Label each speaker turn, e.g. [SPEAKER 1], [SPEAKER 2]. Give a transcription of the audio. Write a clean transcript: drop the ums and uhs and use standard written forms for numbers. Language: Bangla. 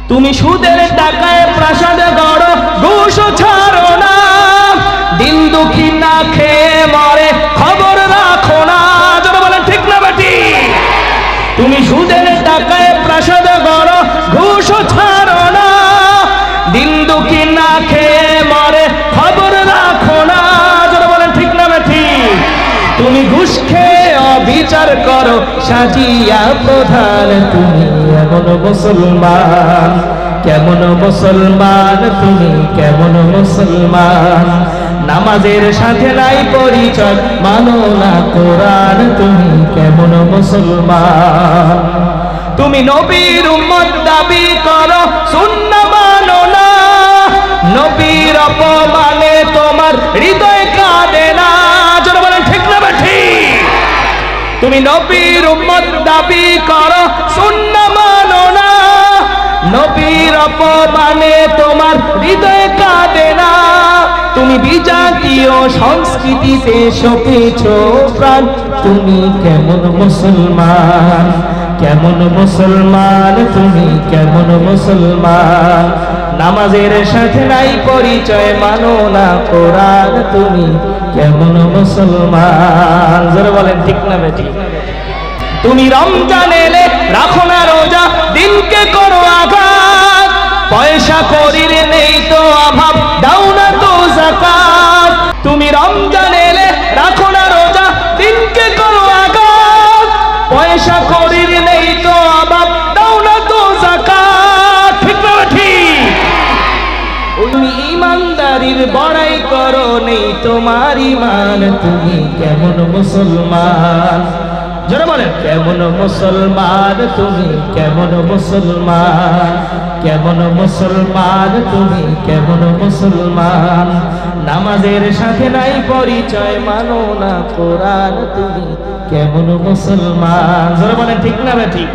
[SPEAKER 1] তুমি সুদের টাকায় প্রাসাদ গড়ো, ঘুষ ছাড়ো না। দিন দুঃখী না খেয়ে মরে, খবর রাখো না। যারা বলেন ঠিক না বেটি? তুমি সুদের টাকায় প্রাসাদ গড়ো, ঘুষ ছাড়ো না। দিন দুঃখী না খেয়ে মরে, খবর রাখো না। যারা বলেন ঠিক না বেটি? তুমি ঘুষ খেয়ে অবিচার করো, সাজিয়া প্রধান। তুমি এমন মুসলমান, কেমন মুসলমান তুমি, কেমন মুসলমান? নামাজের সাথে নাই পরিচয়, মানো না কোরআন। তুমি কেমন মুসলমান? তুমি নবীর উম্মত দাবি করো, সুন্নাহ মানো না। নবীর অপমানে তোমার হৃদয় কাঁদে না। যারা বলেন ঠিক না বেঠি? তুমি নবীর উম্মত দাবি করো, সুন্নাহ মানো না। নবীর অপমানে তোমার হৃদয় কাঁদে না। তুমি বিজাতীয় সংস্কৃতিতে সপেছ প্রাণ। তুমি কেমন মুসলমান, কেমন মুসলমান তুমি, কেমন মুসলমান? নামাজের সাথে নাই পরিচয়, মানো না কোরআন। তুমি কেমন মুসলমান? যারা বলেন ঠিক না বেটি? তুমি রমজান এলে রাখো না রোজা, দিনকে করো আঘাত। পয়সা করির নেই তো অভাব, দাও না তো যাকাত। তুমি রমজান এলে রাখো না রোজা, দিনকে করো আঘাত। পয়সা করির নেই তো অভাব, দাও না তো যাকাত। ঠিক না ঠিক? তুমি ইমানদারির বড়াই করো, নেই তোমার ঈমান। তুমি কেমন মুসলমান? যারা বলেন কেমন মুসলমান তুমি, কেমন মুসলমান? কেমন মুসলমান তুমি, কেমন মুসলমান? নামাজের সাথে নাই পরিচয়, মানো না কোরআন। তুমি কেমন মুসলমান? যারা বলেন ঠিক না ঠিক?